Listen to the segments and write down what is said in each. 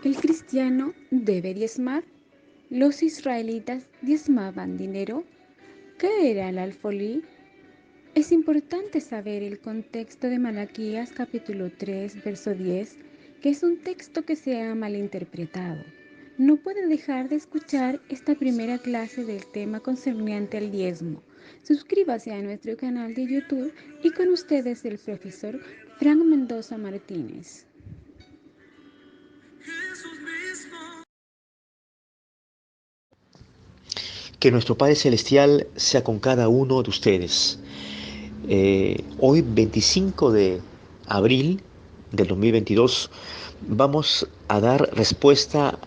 ¿El cristiano debe diezmar? ¿Los israelitas diezmaban dinero? ¿Qué era el alfolí? Es importante saber el contexto de Malaquías capítulo 3, verso 10, que es un texto que se ha malinterpretado. No puede dejar de escuchar esta primera clase del tema concerniente al diezmo. Suscríbase a nuestro canal de YouTube y con ustedes el profesor Frank Mendoza Martínez. Que nuestro Padre Celestial sea con cada uno de ustedes. Hoy, 25 de abril del 2022, vamos a dar respuesta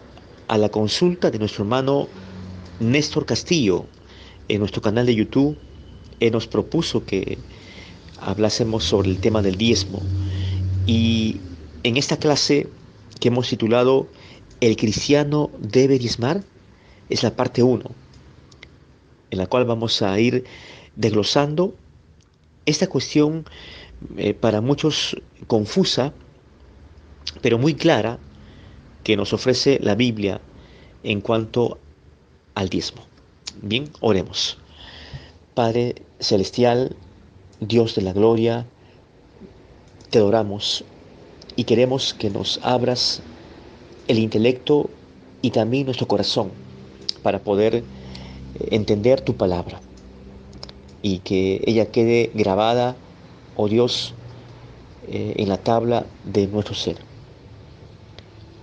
a la consulta de nuestro hermano Néstor Castillo en nuestro canal de YouTube. Él nos propuso que hablásemos sobre el tema del diezmo. Y en esta clase que hemos titulado ¿El cristiano debe diezmar? Es la parte 1, en la cual vamos a ir desglosando esta cuestión para muchos confusa, pero muy clara, que nos ofrece la Biblia en cuanto al diezmo. Bien, oremos. Padre Celestial, Dios de la gloria, te adoramos y queremos que nos abras el intelecto y también nuestro corazón para poder entender tu palabra y que ella quede grabada, oh Dios, en la tabla de nuestro ser.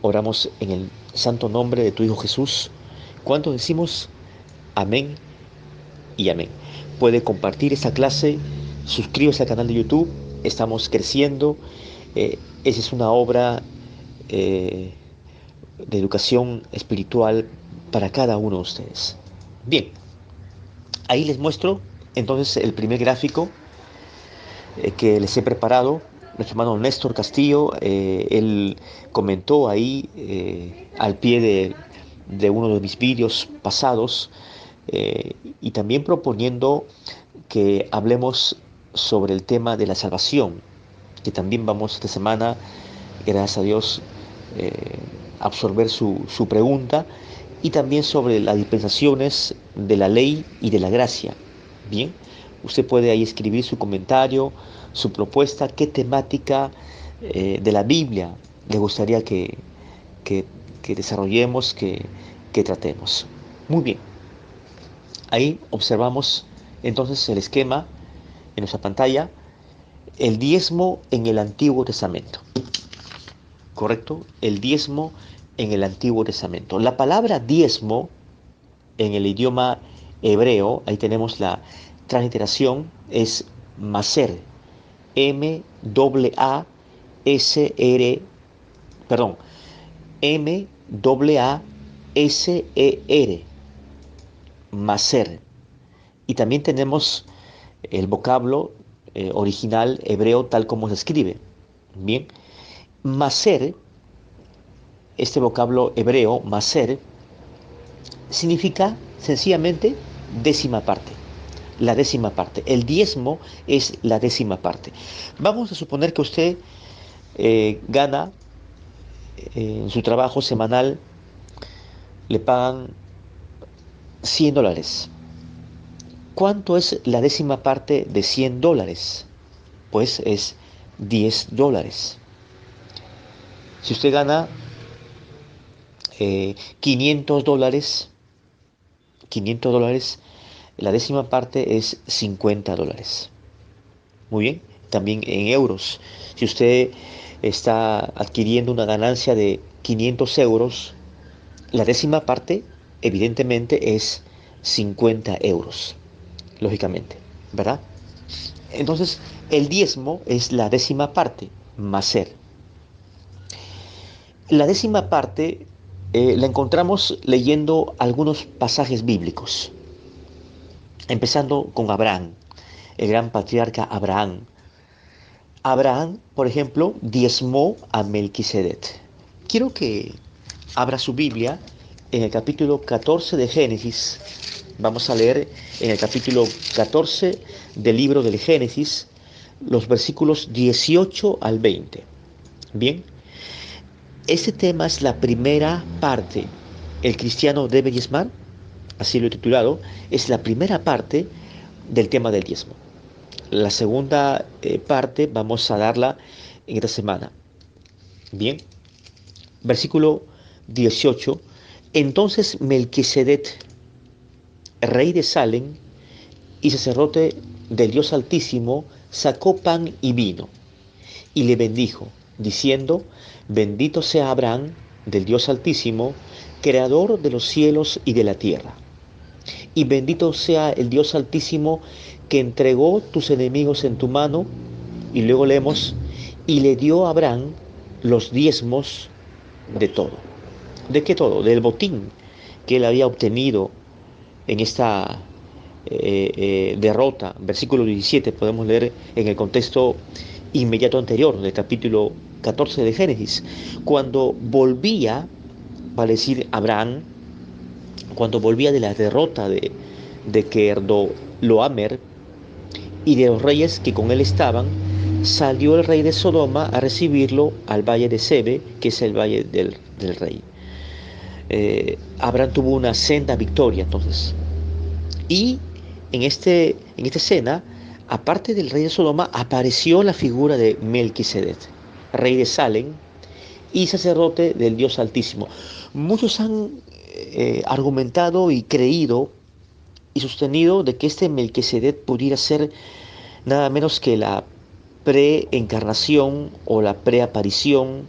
Oramos en el santo nombre de tu Hijo Jesús. ¿Cuántos decimos amén y amén? Puede compartir esta clase, suscríbase al canal de YouTube, estamos creciendo. Esa es una obra de educación espiritual para cada uno de ustedes. Bien, ahí les muestro entonces el primer gráfico que les he preparado. Nuestro hermano Néstor Castillo, él comentó ahí al pie de uno de mis vídeos pasados y también proponiendo que hablemos sobre el tema de la salvación, que también vamos esta semana, gracias a Dios, absorber su pregunta, y también sobre las dispensaciones de la ley y de la gracia. Bien, usted puede ahí escribir su comentario, su propuesta, qué temática de la Biblia le gustaría que, que desarrollemos, que tratemos. Muy bien, ahí observamos entonces el esquema en nuestra pantalla, el diezmo en el Antiguo Testamento. ¿Correcto? El diezmo en el Antiguo Testamento. La palabra diezmo en el idioma hebreo, ahí tenemos la transliteración, es maser, M-A-A-S-R, perdón, M-A-A-S-E-R, maser. Y también tenemos el vocablo original hebreo tal como se escribe. Bien, maser, este vocablo hebreo, maser, significa sencillamente décima parte. La décima parte. El diezmo es la décima parte. Vamos a suponer que usted gana en su trabajo semanal, le pagan $100. ¿Cuánto es la décima parte de $100? Pues es $10. Si usted gana $500, la décima parte es $50. Muy bien, también en euros. Si usted está adquiriendo una ganancia de 500 euros, la décima parte, evidentemente, es 50 euros, lógicamente, ¿verdad? Entonces, el diezmo es la décima parte, maser. La décima parte la encontramos leyendo algunos pasajes bíblicos, empezando con Abraham, el gran patriarca Abraham. Abraham, por ejemplo, diezmó a Melquisedec. Quiero que abra su Biblia en el capítulo 14 de Génesis. Vamos a leer en el capítulo 14 del libro del Génesis los versículos 18 al 20. Bien, Este tema es la primera parte. ¿El cristiano debe diezmar? Así lo he titulado. Es la primera parte del tema del diezmo. La segunda parte vamos a darla en esta semana. Bien, versículo 18. Entonces Melquisedec, rey de Salem y sacerdote del Dios Altísimo, sacó pan y vino y le bendijo, diciendo: bendito sea Abraham del Dios Altísimo, creador de los cielos y de la tierra. Y bendito sea el Dios Altísimo que entregó tus enemigos en tu mano. Y luego leemos: y le dio a Abraham los diezmos de todo. ¿De qué todo? Del botín que él había obtenido en esta derrota. Versículo 17 podemos leer en el contexto inmediato anterior del capítulo 14 de Génesis, cuando volvía, vale decir Abraham, cuando volvía de la derrota de Kedorlaomer y de los reyes que con él estaban, salió el rey de Sodoma a recibirlo al valle de Sebe, que es el valle del rey. Abraham tuvo una senda victoria entonces. Y en esta escena, aparte del rey de Sodoma, apareció la figura de Melquisedec, rey de Salem y sacerdote del Dios Altísimo. Muchos han argumentado y creído y sostenido de que este Melquisedec pudiera ser nada menos que la preencarnación o la preaparición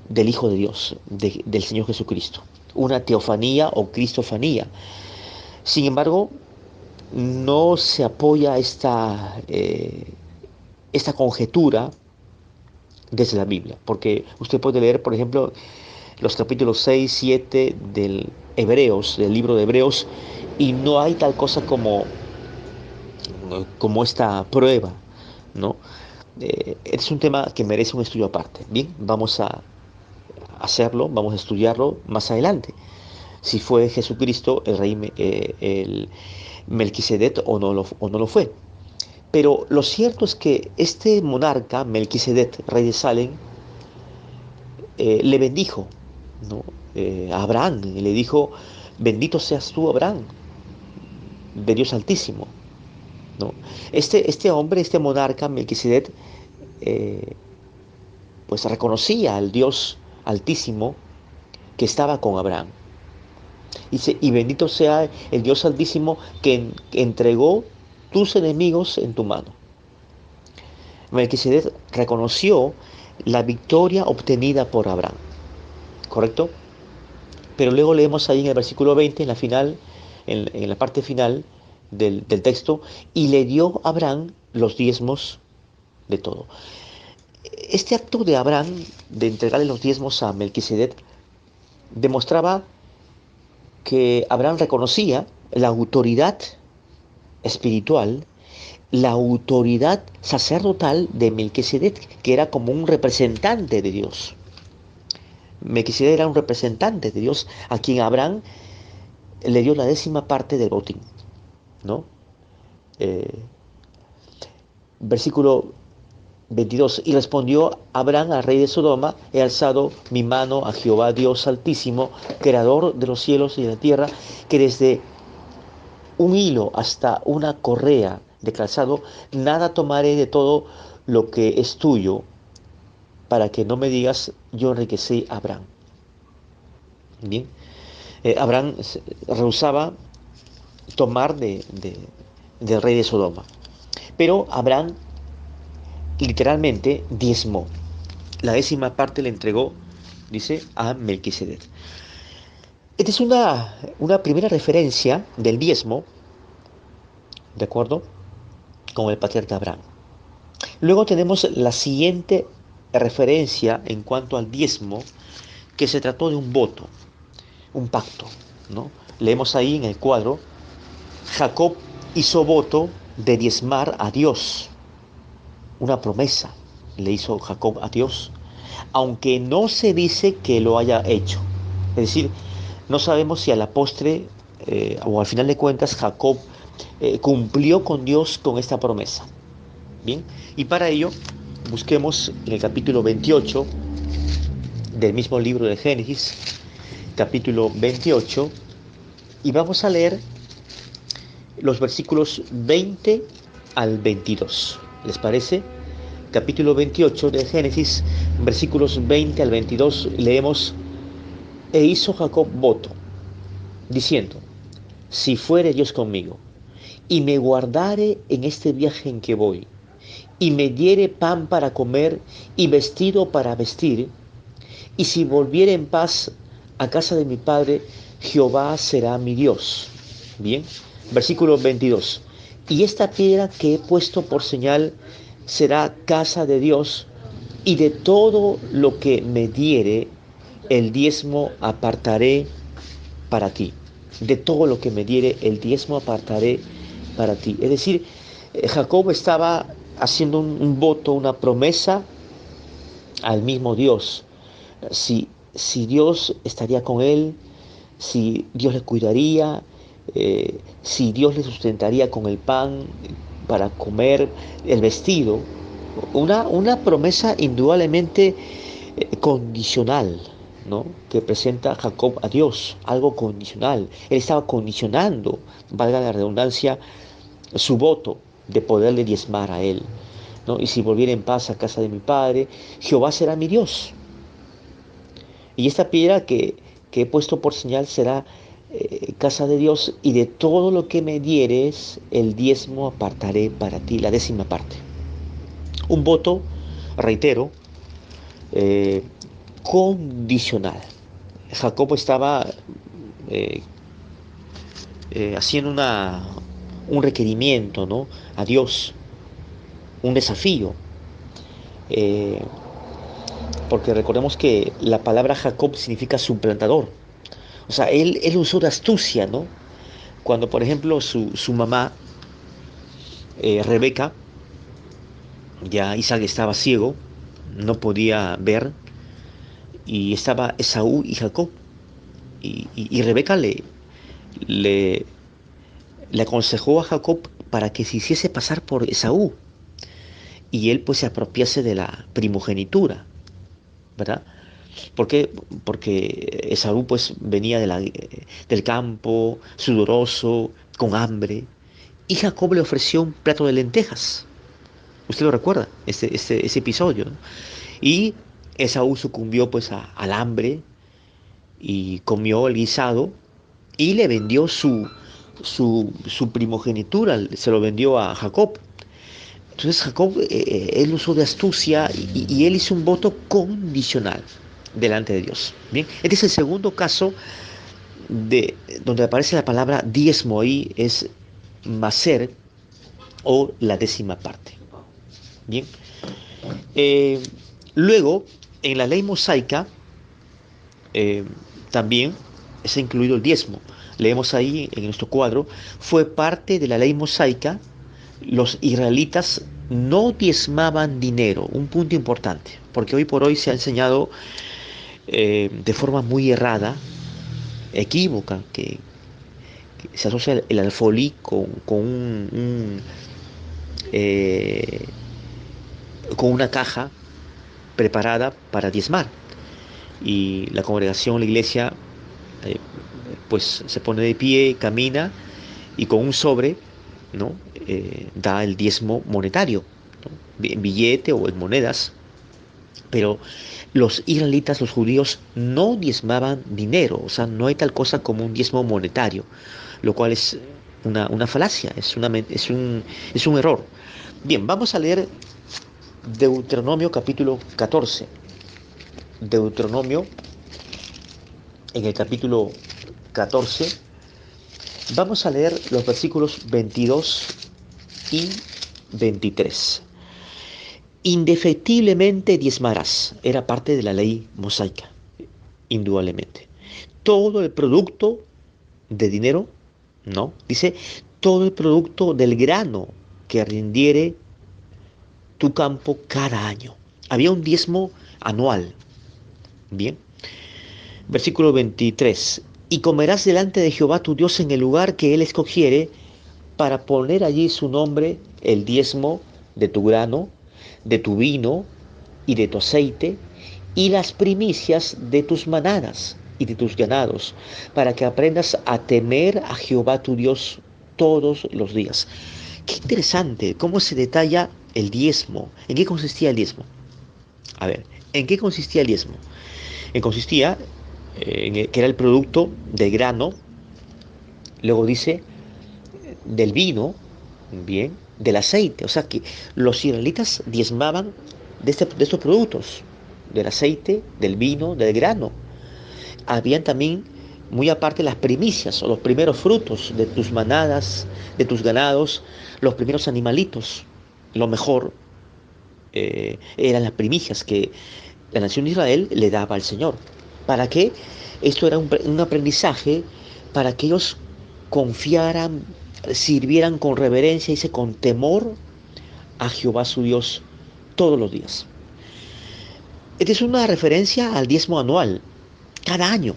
del Hijo de Dios, del Señor Jesucristo, una teofanía o cristofanía. Sin embargo, no se apoya esta conjetura desde la Biblia, porque usted puede leer, por ejemplo, los capítulos 6, 7 del Hebreos, del libro de Hebreos, y no hay tal cosa como esta prueba, ¿no? Es un tema que merece un estudio aparte. Bien, vamos a hacerlo, vamos a estudiarlo más adelante. Si fue Jesucristo el Melquisedec o no lo fue. Pero lo cierto es que este monarca, Melquisedec, rey de Salem, le bendijo, ¿no? A Abraham, y le dijo: bendito seas tú, Abraham, de Dios Altísimo, ¿no? Este hombre, este monarca, Melquisedec, eh, pues reconocía al Dios Altísimo que estaba con Abraham. Dice: y bendito sea el Dios Altísimo que entregó tus enemigos en tu mano. Melquisedec reconoció la victoria obtenida por Abraham, ¿correcto? Pero luego leemos ahí en el versículo 20, en la final, en la parte final del texto: y le dio a Abraham los diezmos de todo. Este acto de Abraham de entregarle los diezmos a Melquisedec demostraba que Abraham reconocía la autoridad espiritual, la autoridad sacerdotal de Melquisedec, que era como un representante de Dios. Melquisedec era un representante de Dios a quien Abraham le dio la 10ª parte del botín, ¿no? Eh, Versículo 22. Y respondió Abraham al rey de Sodoma: he alzado mi mano a Jehová Dios Altísimo, creador de los cielos y de la tierra, que desde un hilo hasta una correa de calzado, nada tomaré de todo lo que es tuyo, para que no me digas: yo enriquecí a Abraham. Bien, Abraham rehusaba tomar del rey de Sodoma, pero Abraham literalmente diezmó. La 10ª parte le entregó, dice, a Melquisedec. Esta es una primera referencia del diezmo, ¿de acuerdo?, con el patriarca Abraham. Luego tenemos la siguiente referencia en cuanto al diezmo, que se trató de un voto, un pacto, ¿no? Leemos ahí en el cuadro: Jacob hizo voto de diezmar a Dios. Una promesa le hizo Jacob a Dios, aunque no se dice que lo haya hecho. Es decir, no sabemos si a la postre o al final de cuentas Jacob cumplió con Dios con esta promesa. Bien, y para ello busquemos en el capítulo 28 del mismo libro de Génesis, capítulo 28, y vamos a leer los versículos 20 al 22. ¿Les parece? Capítulo 28 de Génesis, versículos 20 al 22, leemos: E hizo Jacob voto, diciendo: Si fuere Dios conmigo, y me guardare en este viaje en que voy, y me diere pan para comer y vestido para vestir, y si volviere en paz a casa de mi padre, Jehová será mi Dios. Bien, versículo 22. Y esta piedra que he puesto por señal será casa de Dios, y de todo lo que me diere, el diezmo apartaré para ti. De todo lo que me diere, el diezmo apartaré para ti. Es decir, Jacob estaba haciendo un voto, una promesa al mismo Dios. Si Dios estaría con él, si Dios le cuidaría, si Dios le sustentaría con el pan para comer, el vestido. Una promesa indudablemente condicional, ¿no? Que presenta Jacob a Dios, algo condicional. Él estaba condicionando, valga la redundancia, su voto de poderle diezmar a él, ¿no? Y si volviera en paz a casa de mi padre, Jehová será mi Dios. Y esta piedra que he puesto por señal será casa de Dios, y de todo lo que me dieres, el diezmo apartaré para ti, la décima parte. Un voto, reitero, eh, condicional. Jacob estaba eh, haciendo un requerimiento, ¿no?, a Dios, un desafío. Eh, Porque recordemos que la palabra Jacob significa suplantador. O sea, él usó de astucia, ¿no? Cuando, por ejemplo, su mamá, Rebeca, ya Isaac estaba ciego, no podía ver, y estaba Esaú y Jacob. Y Rebeca le, le aconsejó a Jacob para que se hiciese pasar por Esaú, y él pues se apropiase de la primogenitura, ¿verdad? ¿Por qué? Porque Esaú pues venía del campo, sudoroso, con hambre, y Jacob le ofreció un plato de lentejas. Usted lo recuerda, ese episodio, ¿no? Y Esaú sucumbió pues al hambre y comió el guisado, y le vendió su primogenitura, se lo vendió a Jacob. Entonces Jacob, él usó de astucia, y él hizo un voto condicional delante de Dios. Bien, este es el segundo caso donde aparece la palabra diezmo, ahí es maser, o la décima parte. Bien, eh, luego en la ley mosaica eh, también está incluido el diezmo. Leemos ahí en nuestro cuadro: fue parte de la ley mosaica, los israelitas no diezmaban dinero. Un punto importante, porque hoy por hoy se ha enseñado de forma muy errada, equívoca, que se asocia el alfolí eh, con una caja preparada para diezmar. Y la congregación, la iglesia, eh, pues se pone de pie, camina, y con un sobre, ¿no?, da el diezmo monetario, ¿no?, en billete o en monedas. Pero los israelitas, los judíos, no diezmaban dinero. O sea, no hay tal cosa como un diezmo monetario, lo cual es una falacia, es un error. Bien, vamos a leer Deuteronomio capítulo 14. Deuteronomio, en el capítulo 14, vamos a leer los versículos 22 y 23. Indefectiblemente diezmarás, era parte de la ley mosaica, indudablemente. Todo el producto de dinero, no, dice, todo el producto del grano que rindiere tu campo cada año. Había un diezmo anual. Bien. Versículo 23. Y comerás delante de Jehová tu Dios en el lugar que él escogiere, para poner allí su nombre, el diezmo de tu grano, de tu vino y de tu aceite, y las primicias de tus manadas y de tus ganados, para que aprendas a temer a Jehová tu Dios todos los días. Qué interesante cómo se detalla el diezmo. ¿En qué consistía el diezmo? A ver, ¿en qué consistía el diezmo? Consistía que era el producto del grano, luego dice del vino, bien, del aceite. O sea que los israelitas diezmaban de estos productos, del aceite, del vino, del grano. Habían también, muy aparte, las primicias o los primeros frutos de tus manadas, de tus ganados, los primeros animalitos. Lo mejor eran las primicias que la nación de Israel le daba al Señor. ¿Para qué? Esto era un aprendizaje para que ellos confiaran, sirvieran con reverencia, y con temor a Jehová su Dios todos los días. Esta es una referencia al diezmo anual, cada año.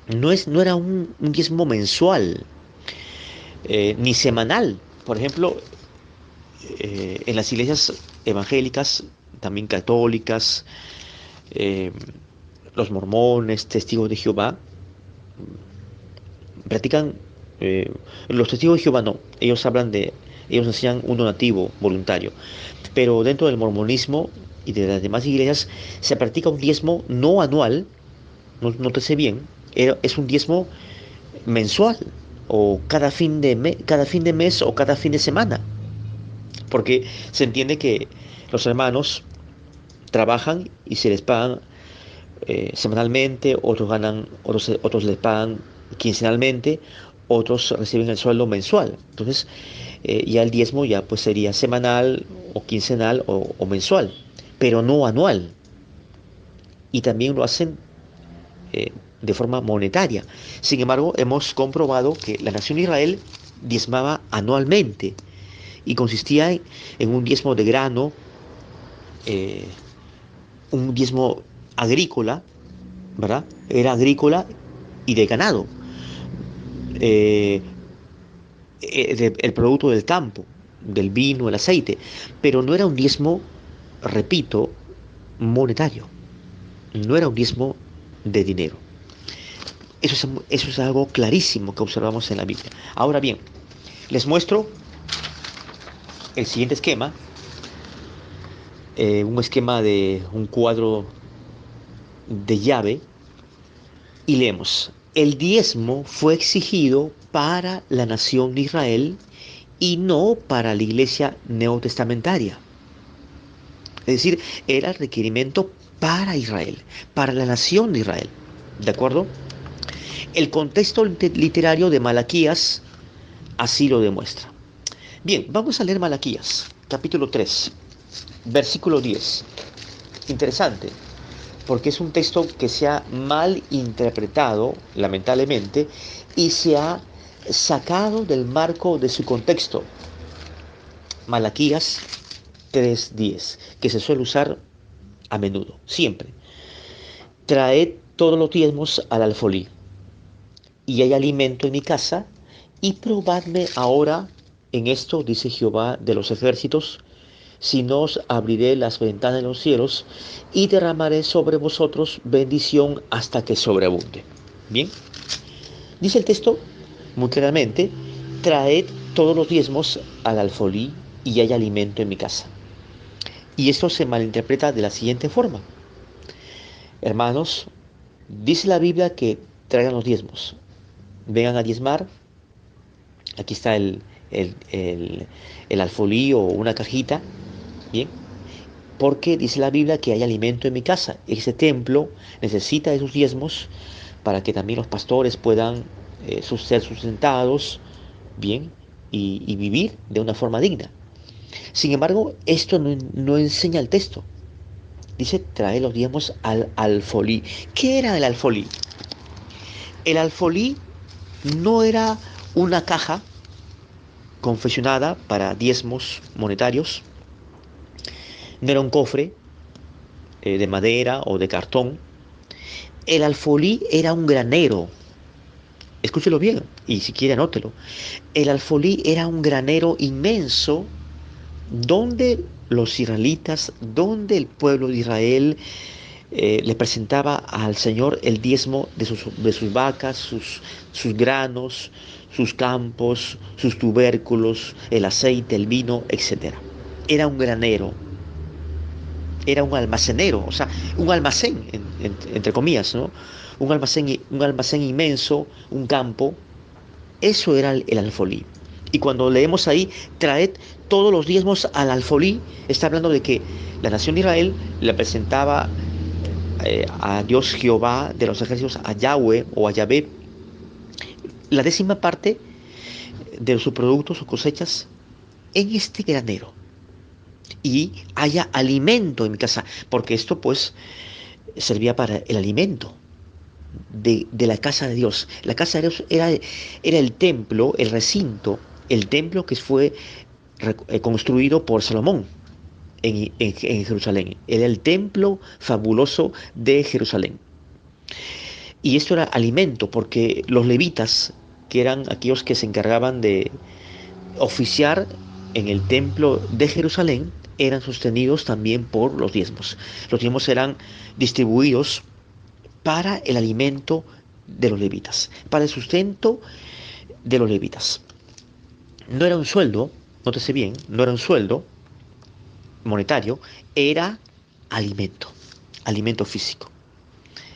No era un diezmo mensual, ni semanal. Por ejemplo, en las iglesias evangélicas, también católicas, eh, los mormones, testigos de Jehová, practican, eh, los testigos de Jehová no, ellos hacían un donativo voluntario, pero dentro del mormonismo y de las demás iglesias se practica un diezmo no anual, nótese bien, es un diezmo mensual, o cada fin de mes o cada fin de semana, porque se entiende que los hermanos trabajan y se les pagan semanalmente, otros les pagan quincenalmente, otros reciben el sueldo mensual. Entonces, ya el diezmo ya pues sería semanal o quincenal o mensual, pero no anual. Y también lo hacen eh, de forma monetaria. Sin embargo, hemos comprobado que la nación de Israel diezmaba anualmente y consistía en un diezmo de grano, eh, un diezmo agrícola, ¿verdad? Era agrícola y de ganado, eh, el producto del campo, del vino, el aceite, pero no era un diezmo, repito, monetario, no era un diezmo de dinero. Eso es algo clarísimo que observamos en la Biblia. Ahora bien, les muestro el siguiente esquema, un esquema de un cuadro de llave, y leemos: el diezmo fue exigido para la nación de Israel y no para la iglesia neotestamentaria. Es decir, era el requerimiento para Israel, para la nación de Israel. ¿De acuerdo? El contexto literario de Malaquías así lo demuestra. Bien, vamos a leer Malaquías, capítulo 3, versículo 10. Interesante, porque es un texto que se ha mal interpretado, lamentablemente, y se ha sacado del marco de su contexto. Malaquías 3:10, que se suele usar a menudo, siempre. Traed todos los diezmos al alfolí, y hay alimento en mi casa, y probadme ahora en esto, dice Jehová de los ejércitos, si no os abriré las ventanas de los cielos y derramaré sobre vosotros bendición hasta que sobreabunde. Bien, dice el texto muy claramente: traed todos los diezmos al alfolí y hay alimento en mi casa. Y esto se malinterpreta de la siguiente forma: hermanos, dice la Biblia que traigan los diezmos, vengan a diezmar, aquí está el alfolí o una cajita, bien, porque dice la Biblia que hay alimento en mi casa. Ese templo necesita de sus diezmos para que también los pastores puedan ser sustentados bien y vivir de una forma digna. Sin embargo, esto no enseña el texto. Dice: trae los diezmos al alfolí. ¿Qué era el alfolí? El alfolí no era una caja confeccionada para diezmos monetarios, no era un cofre de madera o de cartón. El alfolí era un granero. Escúchelo bien y si quiere anótelo. El alfolí era un granero inmenso donde los israelitas, donde el pueblo de Israel le presentaba al Señor el diezmo de sus vacas, sus granos, sus campos, sus tubérculos, el aceite, el vino, etcétera. Era un granero, era un almacenero, o sea, un almacén, entre comillas, ¿no? Un almacén inmenso, un campo. Eso era el alfolí. Y cuando leemos ahí, traed todos los diezmos al alfolí, está hablando de que la nación de Israel le presentaba a Dios Jehová de los ejércitos, a Yahweh o a Yahvé, la décima parte de sus productos o cosechas en este granero. Y haya alimento en mi casa, porque esto pues servía para el alimento de la casa de Dios. La casa de Dios era el templo, el recinto, el templo que fue construido por Salomón en Jerusalén. Era el templo fabuloso de Jerusalén. Y esto era alimento, porque los levitas, que eran aquellos que se encargaban de oficiar en el templo de Jerusalén, eran sostenidos también por los diezmos. Los diezmos eran distribuidos para el alimento de los levitas, para el sustento de los levitas. No era un sueldo, nótese bien, no era un sueldo monetario, era alimento, alimento físico.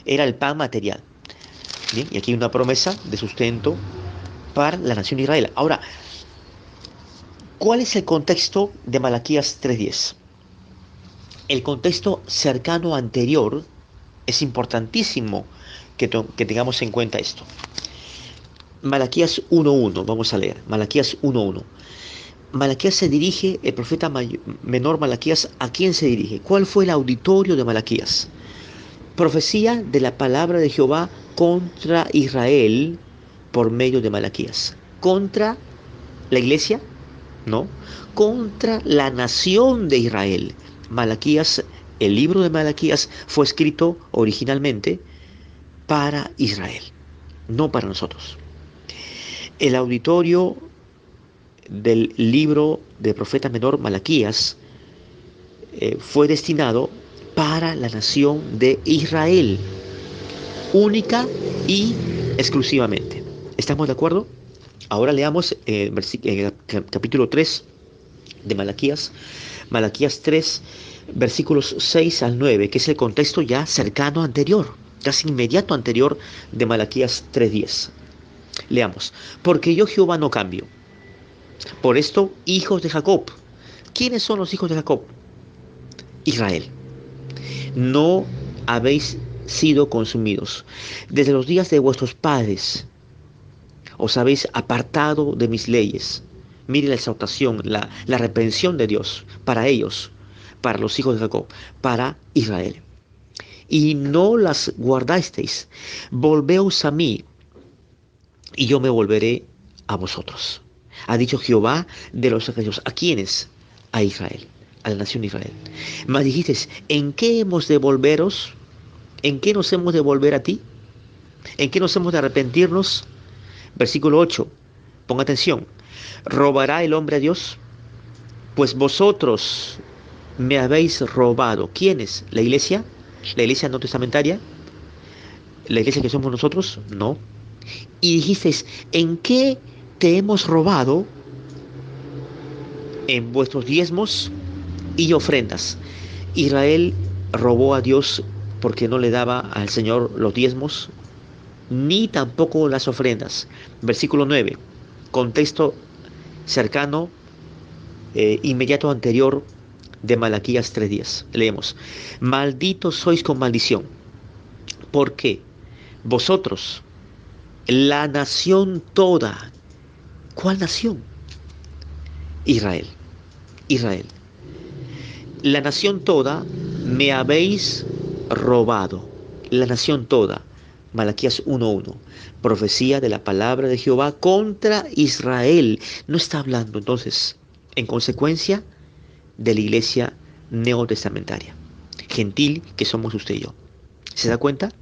Era el pan material. Bien, y aquí hay una promesa de sustento para la nación de Israel. Ahora, ¿cuál es el contexto de Malaquías 3:10? El contexto cercano anterior es importantísimo que tengamos en cuenta esto. Malaquías 1:1, vamos a leer. Malaquías 1:1. Malaquías se dirige, el profeta menor Malaquías, ¿a quién se dirige? ¿Cuál fue el auditorio de Malaquías? Profecía de la palabra de Jehová contra Israel por medio de Malaquías. ¿Contra la iglesia? No. Contra la nación de Israel. Malaquías, el libro de Malaquías fue escrito originalmente para Israel, no para nosotros. El auditorio del libro del profeta menor Malaquías fue destinado para la nación de Israel, única y exclusivamente. ¿Estamos de acuerdo? Ahora leamos el capítulo 3 de Malaquías, Malaquías 3, versículos 6 al 9, que es el contexto ya cercano anterior, casi inmediato anterior de Malaquías 3:10. Leamos. Porque yo Jehová no cambio. Por esto, hijos de Jacob. ¿Quiénes son los hijos de Jacob? Israel. No habéis sido consumidos. Desde los días de vuestros padres os habéis apartado de mis leyes. Mire la exhortación, la reprensión de Dios para ellos, para los hijos de Jacob, para Israel. Y no las guardasteis. Volveos a mí, y yo me volveré a vosotros. Ha dicho Jehová de los ejércitos. ¿A quiénes? A Israel, a la nación de Israel. Mas dijisteis, ¿en qué hemos de volveros? ¿En qué nos hemos de volver a ti? ¿En qué nos hemos de arrepentirnos? Versículo 8. Ponga atención. ¿Robará el hombre a Dios? Pues vosotros me habéis robado. ¿Quiénes? ¿La iglesia? ¿La iglesia no testamentaria? ¿La iglesia que somos nosotros? No. Y dijisteis, ¿en qué te hemos robado? En vuestros diezmos y ofrendas. Israel robó a Dios porque no le daba al Señor los diezmos, ni tampoco las ofrendas. Versículo 9, contexto cercano, inmediato anterior de Malaquías 3:10. Leemos, malditos sois con maldición. ¿Por qué? Vosotros, la nación toda. ¿Cuál nación? Israel. Israel. La nación toda me habéis robado. La nación toda. Malaquías 1:1. Profecía de la palabra de Jehová contra Israel. No está hablando entonces, en consecuencia, de la iglesia neotestamentaria, gentil que somos usted y yo. ¿Se da cuenta?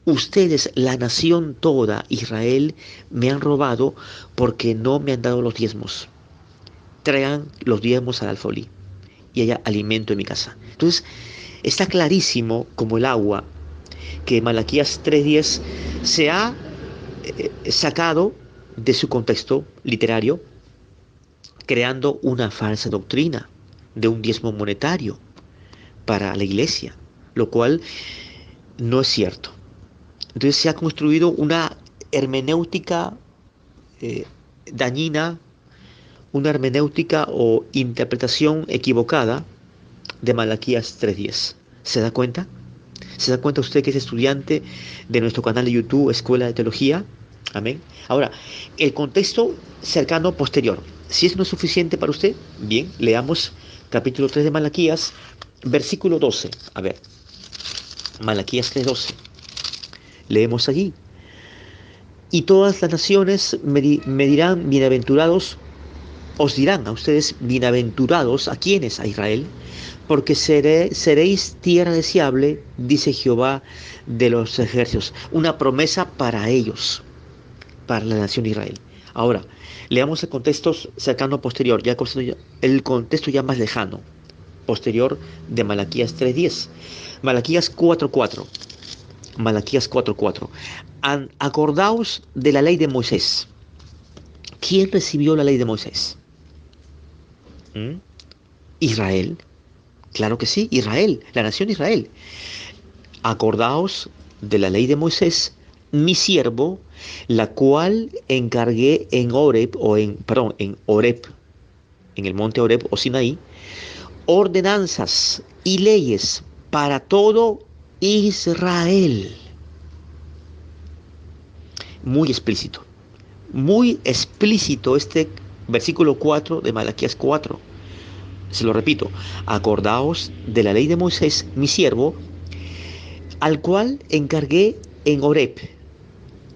Ustedes, la nación toda, Israel, me han robado porque no me han dado los diezmos. Traigan los diezmos al alfolí y haya alimento en mi casa. Entonces, Está clarísimo como el agua que Malaquías 3:10 se ha sacado de su contexto literario, creando una falsa doctrina de un diezmo monetario para la iglesia, lo cual no es cierto. Entonces se ha construido una hermenéutica eh, dañina, una hermenéutica o interpretación equivocada de Malaquías 3:10. ¿Se da cuenta? ¿Se da cuenta usted que es estudiante de nuestro canal de YouTube, Escuela de Teología? Amén. Ahora, el contexto cercano posterior. Si eso no es suficiente para usted, bien, leamos capítulo 3 de Malaquías, versículo 12. A ver, Malaquías 3:12. Leemos allí. Y todas las naciones me dirán bienaventurados, os dirán a ustedes bienaventurados, ¿a quiénes? A Israel, porque seréis tierra deseable, dice Jehová de los ejércitos. Una promesa para ellos, para la nación de Israel. Ahora, leamos el contexto cercano posterior, ya el contexto ya más lejano, posterior de Malaquías 3:10. Malaquías 4:4. Malaquías 4:4. Acordaos de la ley de Moisés. ¿Quién recibió la ley de Moisés? ¿Mm? Israel. Claro que sí, Israel, la nación de Israel. Acordaos de la ley de Moisés, mi siervo, la cual encargué en Horeb, en Horeb, en el monte Horeb o Sinaí, ordenanzas y leyes para todo Israel. Muy explícito este versículo 4 de Malaquías 4. Se lo repito, acordaos de la ley de Moisés, mi siervo, al cual encargué en Horeb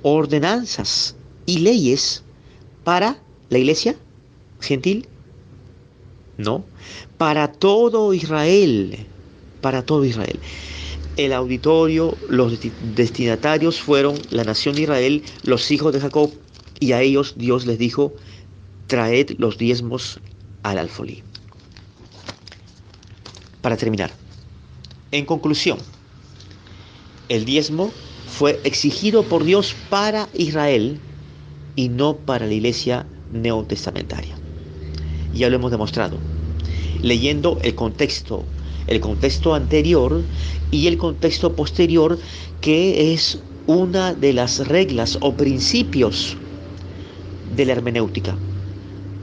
ordenanzas y leyes para la iglesia gentil, no, para todo Israel, para todo Israel. El auditorio, los destinatarios fueron la nación de Israel, los hijos de Jacob, y a ellos Dios les dijo, traed los diezmos al alfolí. Para terminar, en conclusión, el diezmo fue exigido por Dios para Israel y no para la iglesia neotestamentaria. Ya lo hemos demostrado, leyendo el contexto anterior y el contexto posterior, que es una de las reglas o principios de la hermenéutica,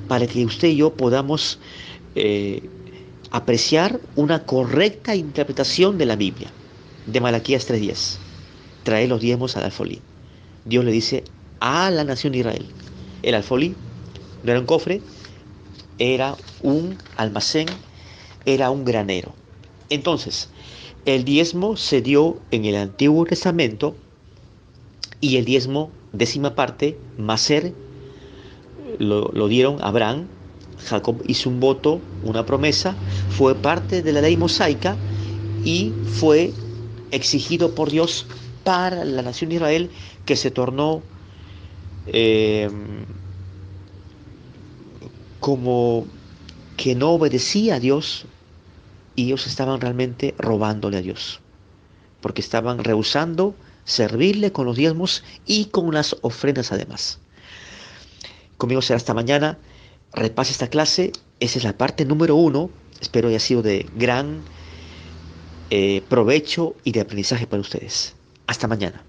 para que usted y yo podamos apreciar una correcta interpretación de la Biblia. De Malaquías 3:10, trae los diezmos al alfolí. Dios le dice a la nación de Israel. El alfolí no era un cofre, era un almacén, era un granero. Entonces, el diezmo se dio en el Antiguo Testamento, y el diezmo, décima parte, Maser, lo dieron a Abraham. Jacob hizo un voto, una promesa, fue parte de la ley mosaica y fue exigido por Dios para la nación de Israel, que se tornó como que no obedecía a Dios, y ellos estaban realmente robándole a Dios, porque estaban rehusando servirle con los diezmos y con las ofrendas además. Conmigo será hasta mañana. Repase esta clase. Esa es la parte número 1. Espero haya sido de gran provecho y de aprendizaje para ustedes. Hasta mañana.